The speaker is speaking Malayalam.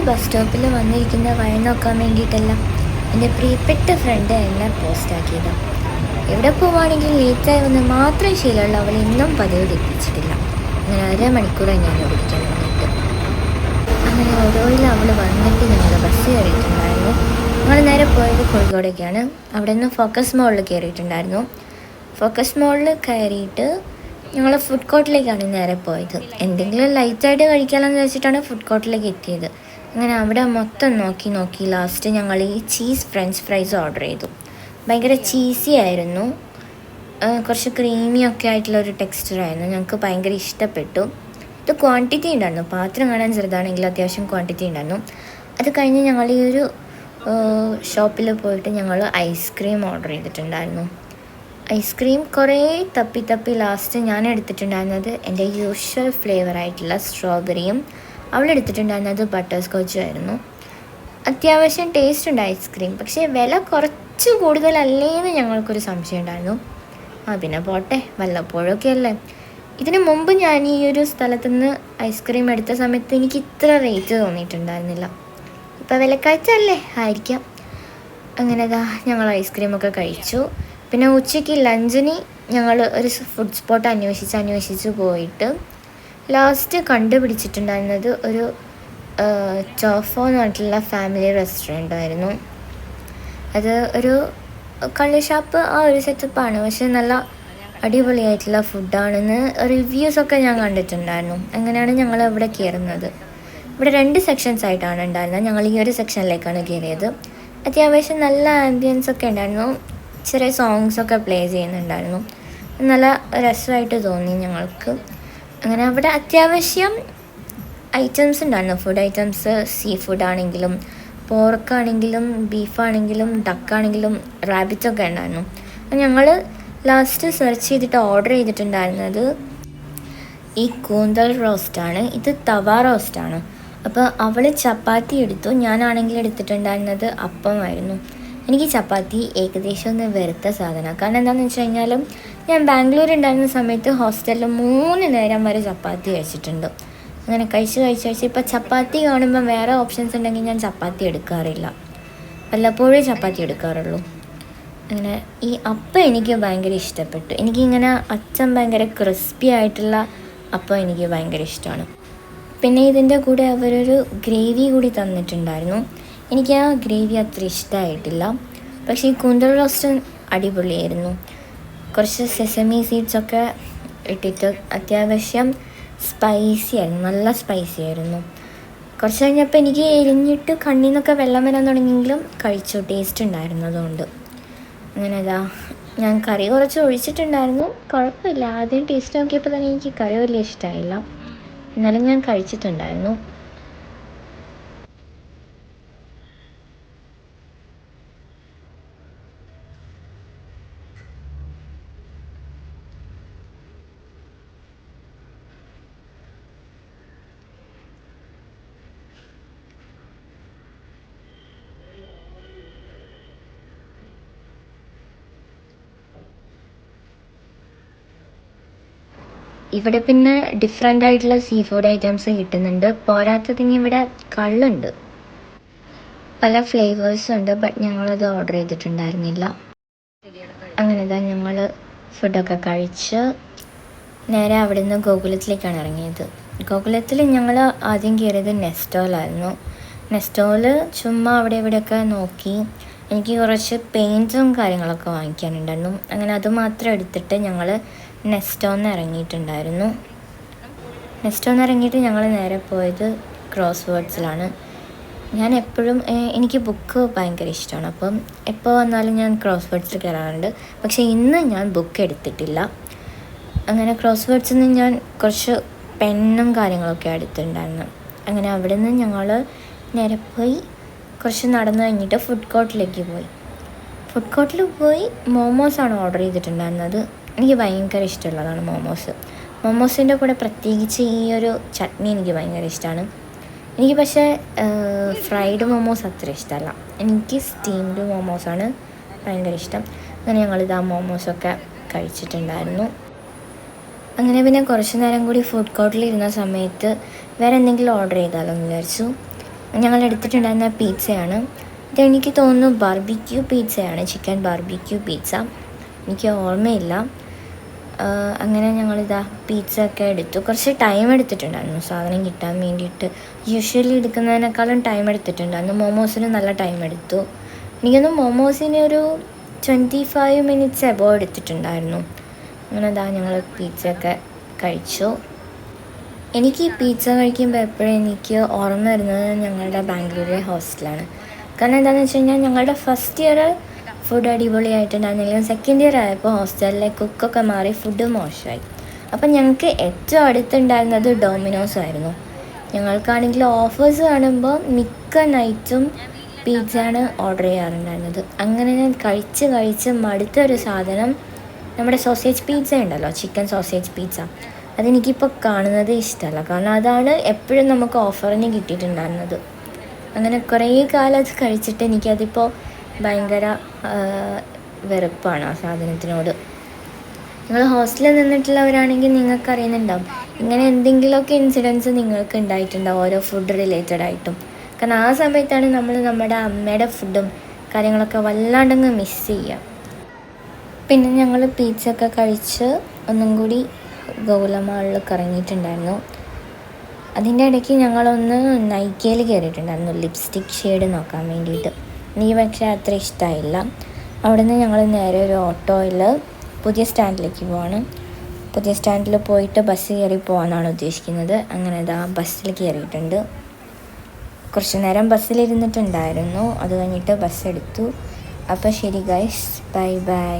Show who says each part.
Speaker 1: ബസ് സ്റ്റോപ്പിൽ വന്നിരിക്കുന്ന വഴി നോക്കാൻ വേണ്ടിയിട്ടല്ല എൻ്റെ പ്രിയപ്പെട്ട ഫ്രണ്ട് എന്നെ പോസ്റ്റാക്കിയത്. എവിടെ പോവുകയാണെങ്കിലും ലേറ്റായി വന്ന് മാത്രം ശീലമുള്ള അവൾ ഇന്നും പതിവ് തെറ്റിച്ചിട്ടില്ല. അങ്ങനെ 1.5 മണിക്കൂറായി ഞാൻ ഓടിക്കാൻ വേണ്ടിയിട്ട്. അങ്ങനെ ഓരോയിൽ അവൾ വന്നിട്ട് ഞങ്ങൾ ബസ് കയറിയിട്ടുണ്ടായിരുന്നു. ഞങ്ങൾ നേരെ പോയത് കോഴിക്കോടേക്കാണ്. അവിടെ നിന്ന് ഫോക്കസ് മോളിൽ കയറിയിട്ടുണ്ടായിരുന്നു. ഫോക്കസ് മോളിൽ കയറിയിട്ട് ഞങ്ങൾ ഫുഡ് കോർട്ടിലേക്കാണ് നേരെ പോയത്. എന്തെങ്കിലും ലൈറ്റായിട്ട് കഴിക്കാമെന്ന് വെച്ചിട്ടാണ് ഫുഡ് കോർട്ടിലേക്ക് എത്തിയത്. അങ്ങനെ അവിടെ മൊത്തം നോക്കി ലാസ്റ്റ് ഞങ്ങൾ ഈ ചീസ് ഫ്രഞ്ച് ഫ്രൈസ് ഓർഡർ ചെയ്തു. ഭയങ്കര ചീസി ആയിരുന്നു, കുറച്ച് ക്രീമിയൊക്കെ ആയിട്ടുള്ളൊരു ടെക്സ്ചറായിരുന്നു. ഞങ്ങൾക്ക് ഭയങ്കര ഇഷ്ടപ്പെട്ടു. ഇത് ക്വാണ്ടിറ്റി ഉണ്ടായിരുന്നു, പാത്രം കാണാൻ ചെറുതാണെങ്കിലും അത്യാവശ്യം ക്വാണ്ടിറ്റി ഉണ്ടായിരുന്നു. അത് കഴിഞ്ഞ് ഞങ്ങൾ ഈ ഒരു ഷോപ്പിൽ പോയിട്ട് ഞങ്ങൾ ഐസ്ക്രീം ഓർഡർ ചെയ്തിട്ടുണ്ടായിരുന്നു. ഐസ്ക്രീം കുറേ തപ്പി ലാസ്റ്റ് ഞാൻ എടുത്തിട്ടുണ്ടായിരുന്നത് എൻ്റെ യൂഷ്വൽ ഫ്ലേവറായിട്ടുള്ള സ്ട്രോബെറിയും അവളെടുത്തിട്ടുണ്ടായിരുന്നത് ബട്ടർ സ്കോച്ചും ആയിരുന്നു. അത്യാവശ്യം ടേസ്റ്റ് ഉണ്ട് ഐസ്ക്രീം, പക്ഷേ വില കുറച്ച് കൂടുതലല്ലേന്ന് ഞങ്ങൾക്കൊരു സംശയം ഉണ്ടായിരുന്നു. പിന്നെ പോട്ടെ, വല്ലപ്പോഴൊക്കെ അല്ലേ. ഇതിന് മുമ്പ് ഞാൻ ഈ ഒരു സ്ഥലത്തുനിന്ന് ഐസ്ക്രീം എടുത്ത സമയത്ത് എനിക്ക് ഇത്ര റേറ്റ് തോന്നിയിട്ടുണ്ടായിരുന്നില്ല. ഇപ്പം വിലക്കയറ്റല്ലേ ആയിരിക്കാം. അങ്ങനെ ഞങ്ങൾ ഐസ്ക്രീമൊക്കെ കഴിച്ചു. പിന്നെ ഉച്ചയ്ക്ക് ലഞ്ചിന് ഞങ്ങൾ ഒരു ഫുഡ് സ്പോട്ട് അന്വേഷിച്ച് പോയിട്ട് ലാസ്റ്റ് കണ്ടുപിടിച്ചിട്ടുണ്ടായിരുന്നത് ഒരു ചോഫോ എന്ന് പറഞ്ഞിട്ടുള്ള ഫാമിലി റെസ്റ്റോറൻ്റ് ആയിരുന്നു. അത് ഒരു കള്ള് ഷാപ്പ്, ആ ഒരു സെറ്റപ്പാണ്, പക്ഷെ നല്ല അടിപൊളിയായിട്ടുള്ള ഫുഡാണെന്ന് റിവ്യൂസൊക്കെ ഞാൻ കണ്ടിട്ടുണ്ടായിരുന്നു. അങ്ങനെയാണ് ഞങ്ങൾ ഇവിടെ കയറുന്നത്. ഇവിടെ 2 സെക്ഷൻസ് ആയിട്ടാണ് ഉണ്ടായിരുന്നത്. ഞങ്ങൾ ഈ ഒരു സെക്ഷനിലേക്കാണ് കയറിയത്. അത്യാവശ്യം നല്ല ആംബിയൻസൊക്കെ ഉണ്ടായിരുന്നു. ചെറിയ സോങ്സൊക്കെ പ്ലേ ചെയ്യുന്നുണ്ടായിരുന്നു. നല്ല രസമായിട്ട് തോന്നി ഞങ്ങൾക്ക്. അങ്ങനെ അവിടെ അത്യാവശ്യം ഐറ്റംസ് ഉണ്ടായിരുന്നു, ഫുഡ് ഐറ്റംസ്. സീ ഫുഡാണെങ്കിലും പോർക്കാണെങ്കിലും ബീഫാണെങ്കിലും ഡക്കാണെങ്കിലും റാബിറ്റൊക്കെ ഉണ്ടായിരുന്നു. ഞങ്ങൾ ലാസ്റ്റ് സെർച്ച് ചെയ്തിട്ട് ഓർഡർ ചെയ്തിട്ടുണ്ടായിരുന്നത് ഈ കൂന്തൽ റോസ്റ്റാണ്. ഇത് തവ റോസ്റ്റാണ്. അപ്പോൾ അവൾ ചപ്പാത്തി എടുത്തു, ഞാനാണെങ്കിൽ എടുത്തിട്ടുണ്ടായിരുന്നത് അപ്പമായിരുന്നു. എനിക്ക് ചപ്പാത്തി ഏകദേശം ഒന്ന് വെറുത്ത സാധനമാണ്. കാരണം എന്താണെന്ന് വെച്ച് കഴിഞ്ഞാൽ ഞാൻ ബാംഗ്ലൂർ ഉണ്ടായിരുന്ന സമയത്ത് ഹോസ്റ്റലിൽ 3 നേരം വരെ ചപ്പാത്തി കഴിച്ചിട്ടുണ്ട്. അങ്ങനെ കഴിച്ച് ഇപ്പോൾ ചപ്പാത്തി കാണുമ്പോൾ വേറെ ഓപ്ഷൻസ് ഉണ്ടെങ്കിൽ ഞാൻ ചപ്പാത്തി എടുക്കാറില്ല, വല്ലപ്പോഴും ചപ്പാത്തി എടുക്കാറുള്ളൂ. അങ്ങനെ ഈ അപ്പം എനിക്ക് ഭയങ്കര ഇഷ്ടപ്പെട്ടു. എനിക്കിങ്ങനെ അച്ഛൻ ഭയങ്കര ക്രിസ്പി ആയിട്ടുള്ള അപ്പം എനിക്ക് ഭയങ്കര ഇഷ്ടമാണ്. പിന്നെ ഇതിൻ്റെ കൂടെ അവരൊരു ഗ്രേവി കൂടി തന്നിട്ടുണ്ടായിരുന്നു. എനിക്ക് ആ ഗ്രേവി അത്ര ഇഷ്ടമായിട്ടില്ല. പക്ഷേ ഈ കൂന്തൽ റോസ്റ്റ് അടിപൊളിയായിരുന്നു. കുറച്ച് സെസമി സീഡ്സൊക്കെ ഇട്ടിട്ട് അത്യാവശ്യം സ്പൈസി ആയിരുന്നു, നല്ല സ്പൈസി ആയിരുന്നു. കുറച്ച് കഴിഞ്ഞപ്പോൾ എനിക്ക് എരിഞ്ഞിട്ട് കണ്ണിൽ നിന്നൊക്കെ വെള്ളം വരാൻ തുടങ്ങിയെങ്കിലും കഴിച്ചു, ടേസ്റ്റ് ഉണ്ടായിരുന്നു. അതുകൊണ്ട് അങ്ങനെ ഞാൻ കറി കുറച്ച് ഒഴിച്ചിട്ടുണ്ടായിരുന്നു, കുഴപ്പമില്ല. ആദ്യം ടേസ്റ്റ് നോക്കിയപ്പോൾ തന്നെ എനിക്ക് കറി വലിയ ഇഷ്ടമായില്ല, എന്നാലും ഞാൻ കഴിച്ചിട്ടുണ്ടായിരുന്നു. ഇവിടെ പിന്നെ ഡിഫറെൻ്റ് ആയിട്ടുള്ള സീ ഫുഡ് ഐറ്റംസ് കിട്ടുന്നുണ്ട്. പോരാത്തതിന് ഇവിടെ കള്ളുണ്ട്, പല ഫ്ലേവേഴ്സും ഉണ്ട്. ബട്ട് ഞങ്ങളത് ഓർഡർ ചെയ്തിട്ടുണ്ടായിരുന്നില്ല. അങ്ങനെ ഞങ്ങൾ ഫുഡൊക്കെ കഴിച്ച് നേരെ അവിടെ നിന്ന് ഗോകുലത്തിലേക്കാണ് ഇറങ്ങിയത്. ഗോകുലത്തിൽ ഞങ്ങൾ ആദ്യം കയറിയത് നെസ്റ്റോലായിരുന്നു. നെസ്റ്റോൽ ചുമ്മാ അവിടെ ഇവിടെയൊക്കെ നോക്കി. എനിക്ക് കുറച്ച് പെയിൻറ്റും കാര്യങ്ങളൊക്കെ വാങ്ങിക്കാനുണ്ടായിരുന്നു. അങ്ങനെ അത് മാത്രം എടുത്തിട്ട് ഞങ്ങൾ നെസ്റ്റോന്ന് ഇറങ്ങിയിട്ടുണ്ടായിരുന്നു. നെസ്റ്റോന്ന് ഇറങ്ങിയിട്ട് ഞങ്ങൾ നേരെ പോയത് ക്രോസ് വേർഡ്സിലാണ്. ഞാൻ എപ്പോഴും എനിക്ക് ബുക്ക് ഭയങ്കര ഇഷ്ടമാണ്. അപ്പം എപ്പോൾ വന്നാലും ഞാൻ ക്രോസ് വേർഡ്സിൽ കയറാറുണ്ട്. പക്ഷേ ഇന്ന് ഞാൻ ബുക്ക് എടുത്തിട്ടില്ല. അങ്ങനെ ക്രോസ് വേർഡ്സിൽ നിന്ന് ഞാൻ കുറച്ച് പെന്നും കാര്യങ്ങളൊക്കെ എടുത്തിട്ടുണ്ടായിരുന്നു. അങ്ങനെ അവിടെ നിന്ന് ഞങ്ങൾ നേരെ പോയി കുറച്ച് നടന്നു കഴിഞ്ഞിട്ട് ഫുഡ് കോർട്ടിലേക്ക് പോയി. ഫുഡ് കോർട്ടിൽ പോയി മോമോസാണ് ഓർഡർ ചെയ്തിട്ടുണ്ടായിരുന്നത്. എനിക്ക് ഭയങ്കര ഇഷ്ടമുള്ളതാണ് മോമോസ്. മോമോസിൻ്റെ കൂടെ പ്രത്യേകിച്ച് ഈ ഒരു ചട്നി എനിക്ക് ഭയങ്കര ഇഷ്ടമാണ്. എനിക്ക് പക്ഷേ ഫ്രൈഡ് മോമോസ് അത്ര ഇഷ്ടമല്ല, എനിക്ക് സ്റ്റീംഡ് മോമോസാണ് ഭയങ്കര ഇഷ്ടം. അങ്ങനെ ഞങ്ങളിത് ആ മോമോസൊക്കെ കഴിച്ചിട്ടുണ്ടായിരുന്നു. അങ്ങനെ പിന്നെ കുറച്ച് നേരം കൂടി ഫുഡ് കോർട്ടിൽ ഇരുന്ന സമയത്ത് വേറെ എന്തെങ്കിലും ഓർഡർ ചെയ്താലോ എന്ന് വിചാരിച്ചു. ഞങ്ങൾ എടുത്തിട്ടുണ്ടായിരുന്ന പിzzയാണ്. ഇതെനിക്ക് തോന്നുന്നു ബാർബിക്യൂ പിzzയാണ്, ചിക്കൻ ബാർബിക്യൂ പിസ്സ. എനിക്ക് ഓർമ്മയില്ല. അങ്ങനെ ഞങ്ങളിതാ പിസ്സ ഒക്കെ എടുത്തു. കുറച്ച് ടൈം എടുത്തിട്ടുണ്ടായിരുന്നു സാധനം കിട്ടാൻ വേണ്ടിയിട്ട്. യൂഷ്വലി എടുക്കുന്നതിനേക്കാളും ടൈം എടുത്തിട്ടുണ്ടായിരുന്നു. മോമോസിന് നല്ല ടൈം എടുത്തു. എനിക്കൊന്ന് മോമോസിന് ഒരു 25 മിനിറ്റ്സ് എബോവ് എടുത്തിട്ടുണ്ടായിരുന്നു. അങ്ങനെ ഇതാ ഞങ്ങൾ പിസ്സ ഒക്കെ കഴിച്ചു. എനിക്ക് ഈ പിസ്സ കഴിക്കുമ്പോൾ എപ്പോഴും എനിക്ക് ഓർമ്മ വരുന്നത് ഞങ്ങളുടെ ബാംഗ്ലൂരിലെ ഹോസ്റ്റലാണ്. കാരണം എന്താണെന്ന് വെച്ച് കഴിഞ്ഞാൽ ഞങ്ങളുടെ ഫസ്റ്റ് ഇയർ ഫുഡ് അടിപൊളിയായിട്ടുണ്ടായിരുന്നെങ്കിലും സെക്കൻഡ് ഇയർ ആയപ്പോൾ ഹോസ്റ്റലിലെ കുക്കൊക്കെ മാറി ഫുഡ് മോശമായി. അപ്പം ഞങ്ങൾക്ക് ഏറ്റവും അടുത്തുണ്ടായിരുന്നത് ഡൊമിനോസ് ആയിരുന്നു. ഞങ്ങൾക്കാണെങ്കിൽ ഓഫേഴ്സ് കാണുമ്പോൾ മിക്ക നൈറ്റും പിസ്സയാണ് ഓർഡർ ചെയ്യാറുണ്ടായിരുന്നത്. അങ്ങനെ ഞാൻ കഴിച്ച് മടുത്ത ഒരു സാധനം നമ്മുടെ സോസേജ് പിസ്സ ഉണ്ടല്ലോ, ചിക്കൻ സോസേജ് പിസ്സ. അതെനിക്കിപ്പോൾ കാണുന്നത് ഇഷ്ടമല്ല, കാരണം അതാണ് എപ്പോഴും നമുക്ക് ഓഫറിന് കിട്ടിയിട്ടുണ്ടായിരുന്നത്. അങ്ങനെ കുറേ കാലം അത് കഴിച്ചിട്ട് എനിക്കതിപ്പോൾ ഭയങ്കര വെറുപ്പാണ് ആ സാധനത്തിനോട്. നിങ്ങൾ ഹോസ്റ്റലിൽ നിന്നിട്ടുള്ളവരാണെങ്കിൽ നിങ്ങൾക്ക് അറിയുന്നുണ്ടാവും, ഇങ്ങനെ എന്തെങ്കിലുമൊക്കെ ഇൻസിഡൻസ് നിങ്ങൾക്ക് ഉണ്ടായിട്ടുണ്ടാവും ഓരോ ഫുഡ് റിലേറ്റഡ് ആയിട്ടും. കാരണം ആ സമയത്താണ് നമ്മൾ നമ്മുടെ അമ്മയുടെ ഫുഡും കാര്യങ്ങളൊക്കെ വല്ലാണ്ടങ്ങ് മിസ് ചെയ്യുക. പിന്നെ ഞങ്ങൾ പിസ്സ ഒക്കെ കഴിച്ച് ഒന്നും കൂടി ഗൗലമാളിൽ കറങ്ങിയിട്ടുണ്ടായിരുന്നു. അതിൻ്റെ ഇടയ്ക്ക് ഞങ്ങളൊന്ന് നൈക്കയിൽ കയറിയിട്ടുണ്ടായിരുന്നു ലിപ്സ്റ്റിക് ഷെയ്ഡ് നോക്കാൻ വേണ്ടിയിട്ട്. എനിക്ക് പക്ഷേ അത്ര ഇഷ്ടമായില്ല. അവിടെ നിന്ന് ഞങ്ങൾ നേരെ ഒരു ഓട്ടോയിൽ പുതിയ സ്റ്റാൻഡിലേക്ക് പോവാണ്. പുതിയ സ്റ്റാൻഡിൽ പോയിട്ട് ബസ് കയറി പോകാനാണ് ഉദ്ദേശിക്കുന്നത്. അങ്ങനെ ഇതാ ബസ്സിൽ കയറിയിട്ടുണ്ട്. കുറച്ച് നേരം ബസ്സിലിരുന്നിട്ടുണ്ടായിരുന്നു. അത് കഴിഞ്ഞിട്ട് ബസ് എടുത്തു. അപ്പോൾ ശരി ഗൈസ്, ബൈ ബൈ.